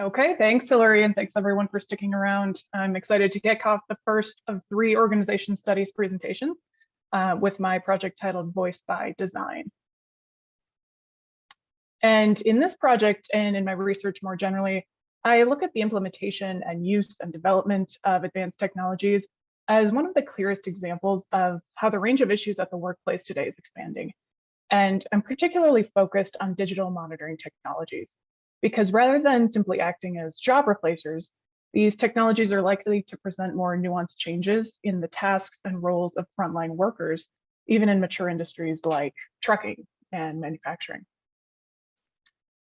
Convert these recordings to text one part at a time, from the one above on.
Okay, thanks, Hillary, and thanks everyone for sticking around. I'm excited to kick off the first of 3 organization studies presentations with my project titled Voice by Design. And in this project and in my research more generally, I look at the implementation and use and development of advanced technologies as one of the clearest examples of how the range of issues at the workplace today is expanding. And I'm particularly focused on digital monitoring technologies, because rather than simply acting as job replacers, these technologies are likely to present more nuanced changes in the tasks and roles of frontline workers, even in mature industries like trucking and manufacturing.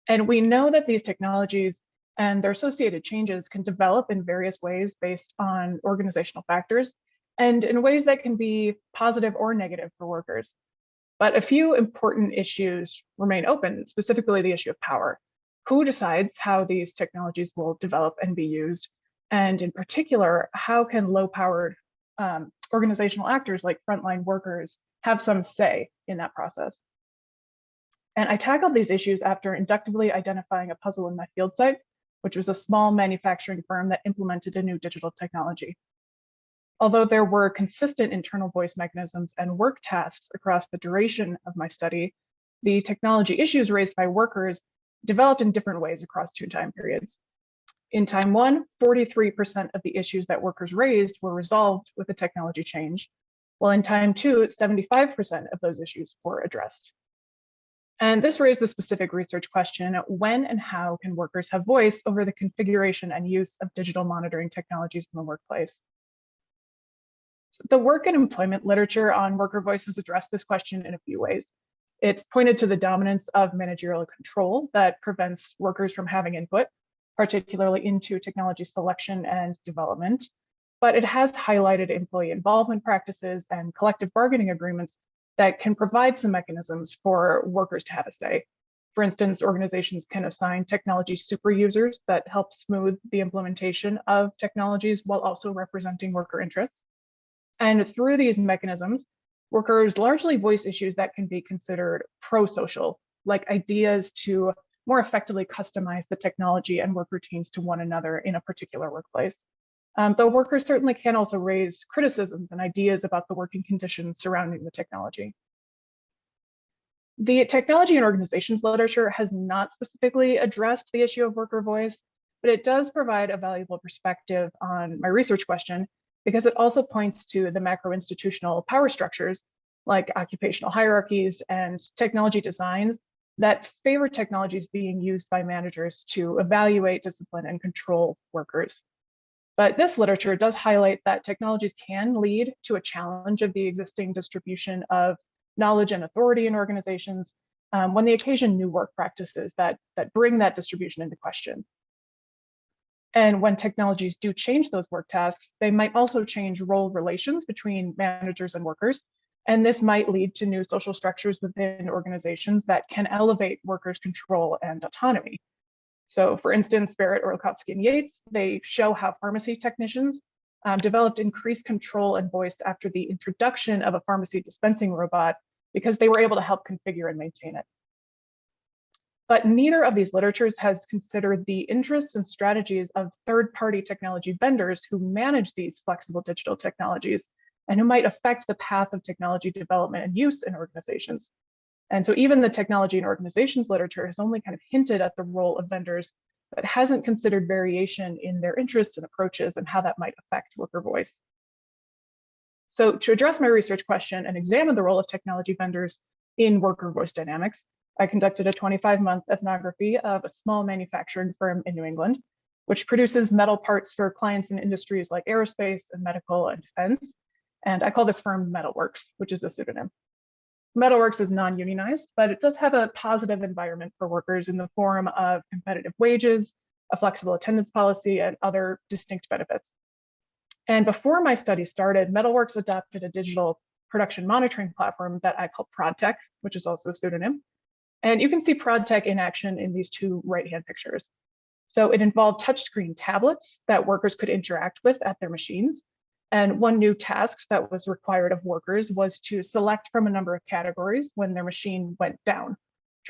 And we know that these technologies and their associated changes can develop in various ways based on organizational factors and in ways that can be positive or negative for workers. But a few important issues remain open, specifically the issue of power. Who decides how these technologies will develop and be used? And in particular, how can low-powered organizational actors like frontline workers have some say in that process? And I tackled these issues after inductively identifying a puzzle in my field site, which was a small manufacturing firm that implemented a new digital technology. Although there were consistent internal voice mechanisms and work tasks across the duration of my study, the technology issues raised by workers developed in different ways across 2 time periods. In time 1, 43% of the issues that workers raised were resolved with a technology change, while in time 2, 75% of those issues were addressed. And this raised the specific research question, when and how can workers have voice over the configuration and use of digital monitoring technologies in the workplace? So the work and employment literature on worker voice has addressed this question in a few ways. It's pointed to the dominance of managerial control that prevents workers from having input, particularly into technology selection and development. But it has highlighted employee involvement practices and collective bargaining agreements that can provide some mechanisms for workers to have a say. For instance, organizations can assign technology super users that help smooth the implementation of technologies while also representing worker interests. And through these mechanisms, workers largely voice issues that can be considered pro-social, like ideas to more effectively customize the technology and work routines to one another in a particular workplace. Though workers certainly can also raise criticisms and ideas about the working conditions surrounding the technology. The technology and organizations literature has not specifically addressed the issue of worker voice, but it does provide a valuable perspective on my research question, because it also points to the macro-institutional power structures like occupational hierarchies and technology designs that favor technologies being used by managers to evaluate, discipline, and control workers. But this literature does highlight that technologies can lead to a challenge of the existing distribution of knowledge and authority in organizations when they occasion new work practices that bring that distribution into question. And when technologies do change those work tasks, they might also change role relations between managers and workers. And this might lead to new social structures within organizations that can elevate workers' control and autonomy. So for instance, Barrett, Orlowski, and Yates, they show how pharmacy technicians developed increased control and voice after the introduction of a pharmacy dispensing robot because they were able to help configure and maintain it. But neither of these literatures has considered the interests and strategies of third-party technology vendors who manage these flexible digital technologies and who might affect the path of technology development and use in organizations. And so even the technology and organizations literature has only kind of hinted at the role of vendors, but hasn't considered variation in their interests and approaches and how that might affect worker voice. So to address my research question and examine the role of technology vendors in worker voice dynamics, I conducted a 25-month ethnography of a small manufacturing firm in New England, which produces metal parts for clients in industries like aerospace and medical and defense. And I call this firm MetalWorks, which is a pseudonym. MetalWorks is non-unionized, but it does have a positive environment for workers in the form of competitive wages, a flexible attendance policy, and other distinct benefits. And before my study started, MetalWorks adopted a digital production monitoring platform that I call ProdTech, which is also a pseudonym. And you can see ProdTech in action in these 2 right-hand pictures. So it involved touchscreen tablets that workers could interact with at their machines. And one new task that was required of workers was to select from a number of categories when their machine went down,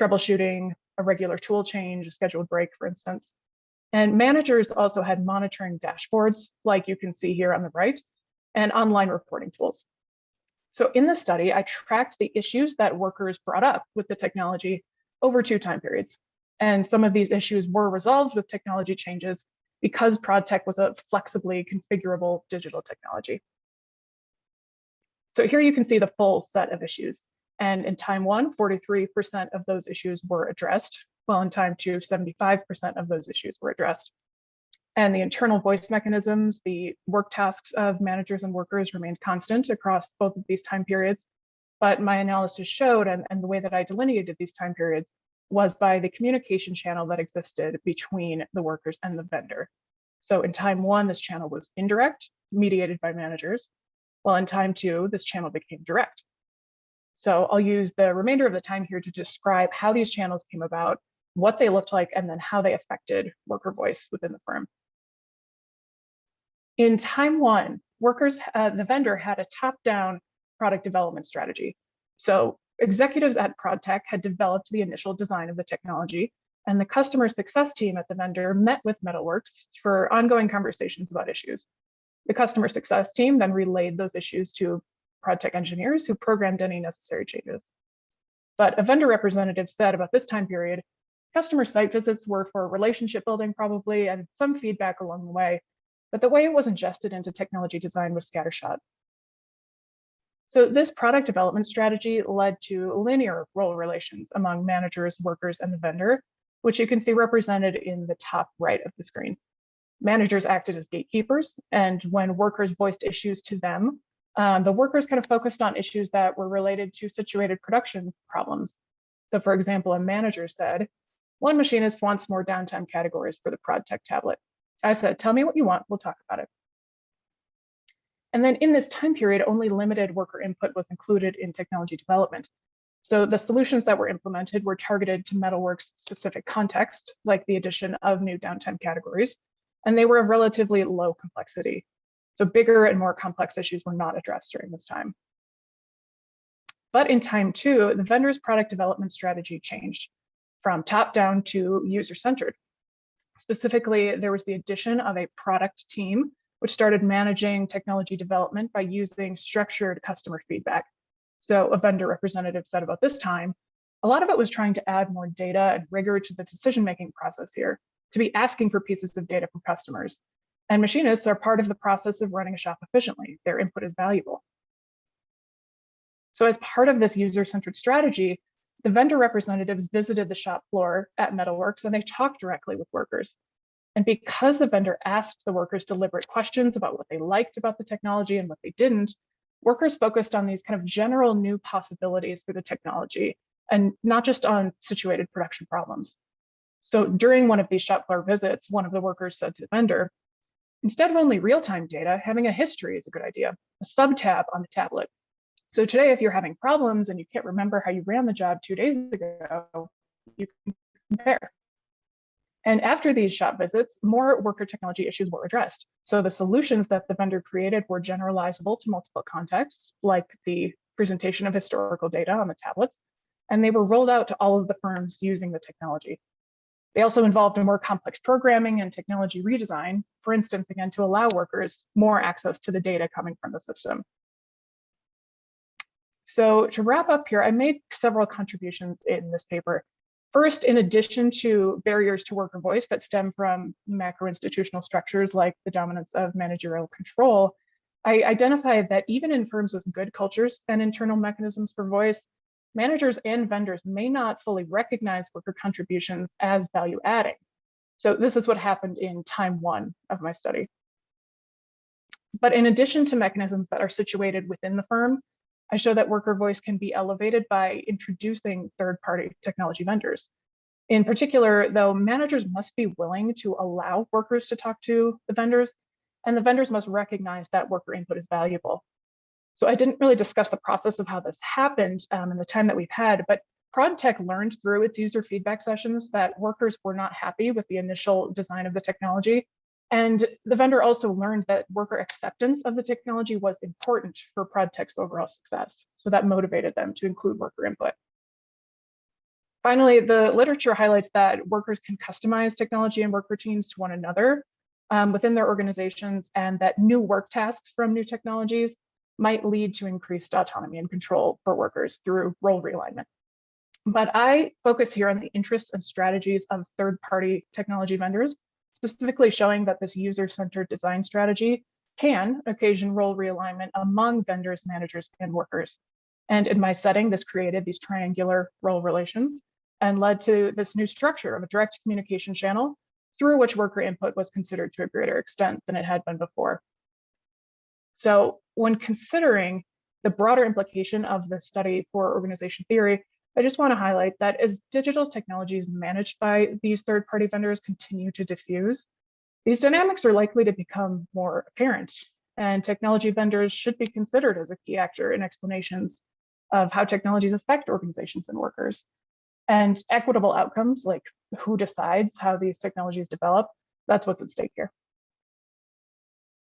troubleshooting, a regular tool change, a scheduled break, for instance. And managers also had monitoring dashboards, like you can see here on the right, and online reporting tools. So in the study, I tracked the issues that workers brought up with the technology over 2 time periods. And some of these issues were resolved with technology changes because ProdTech was a flexibly configurable digital technology. So here you can see the full set of issues. And in time 1, 43% of those issues were addressed, while in time 2, 75% of those issues were addressed. And the internal voice mechanisms, the work tasks of managers and workers remained constant across both of these time periods. But my analysis showed, and the way that I delineated these time periods was by the communication channel that existed between the workers and the vendor. So in time 1, this channel was indirect, mediated by managers, while in time 2, this channel became direct. So I'll use the remainder of the time here to describe how these channels came about, what they looked like, and then how they affected worker voice within the firm. In time 1, workers, the vendor had a top-down product development strategy. So executives at ProdTech had developed the initial design of the technology, and the customer success team at the vendor met with MetalWorks for ongoing conversations about issues. The customer success team then relayed those issues to ProdTech engineers who programmed any necessary changes. But a vendor representative said about this time period, customer site visits were for relationship building probably, and some feedback along the way, but the way it was ingested into technology design was scattershot. So this product development strategy led to linear role relations among managers, workers, and the vendor, which you can see represented in the top right of the screen. Managers acted as gatekeepers, and when workers voiced issues to them, the workers kind of focused on issues that were related to situated production problems. So for example, a manager said, one machinist wants more downtime categories for the ProdTech tablet. I said, tell me what you want, we'll talk about it. And then in this time period, only limited worker input was included in technology development. So the solutions that were implemented were targeted to MetalWorks' specific context, like the addition of new downtime categories, and they were of relatively low complexity. So bigger and more complex issues were not addressed during this time. But in time 2, the vendor's product development strategy changed from top-down to user-centered. Specifically, there was the addition of a product team, which started managing technology development by using structured customer feedback. So a vendor representative said about this time, a lot of it was trying to add more data and rigor to the decision-making process here, to be asking for pieces of data from customers. And machinists are part of the process of running a shop efficiently. Their input is valuable. So as part of this user-centered strategy, the vendor representatives visited the shop floor at MetalWorks and they talked directly with workers. And because the vendor asked the workers deliberate questions about what they liked about the technology and what they didn't, workers focused on these kind of general new possibilities for the technology and not just on situated production problems. So during one of these shop floor visits, one of the workers said to the vendor, instead of only real-time data, having a history is a good idea, a sub-tab on the tablet. So today, if you're having problems and you can't remember how you ran the job 2 days ago, you can compare. And after these shop visits, more worker technology issues were addressed. So the solutions that the vendor created were generalizable to multiple contexts, like the presentation of historical data on the tablets, and they were rolled out to all of the firms using the technology. They also involved a more complex programming and technology redesign, for instance, again, to allow workers more access to the data coming from the system. So to wrap up here, I made several contributions in this paper. First, in addition to barriers to worker voice that stem from macro-institutional structures like the dominance of managerial control, I identified that even in firms with good cultures and internal mechanisms for voice, managers and vendors may not fully recognize worker contributions as value-adding. So this is what happened in time 1 of my study. But in addition to mechanisms that are situated within the firm, I show that worker voice can be elevated by introducing third-party technology vendors. In particular, though, managers must be willing to allow workers to talk to the vendors, and the vendors must recognize that worker input is valuable. So I didn't really discuss the process of how this happened in the time that we've had, but ProdTech learned through its user feedback sessions that workers were not happy with the initial design of the technology. And the vendor also learned that worker acceptance of the technology was important for ProdTech's overall success. So that motivated them to include worker input. Finally, the literature highlights that workers can customize technology and work routines to one another within their organizations, and that new work tasks from new technologies might lead to increased autonomy and control for workers through role realignment. But I focus here on the interests and strategies of third-party technology vendors, specifically showing that this user-centered design strategy can occasion role realignment among vendors, managers, and workers. And in my setting, this created these triangular role relations and led to this new structure of a direct communication channel through which worker input was considered to a greater extent than it had been before. So when considering the broader implication of the study for organization theory, I just want to highlight that as digital technologies managed by these third-party vendors continue to diffuse, these dynamics are likely to become more apparent, and technology vendors should be considered as a key actor in explanations of how technologies affect organizations and workers. And equitable outcomes, like who decides how these technologies develop, that's what's at stake here.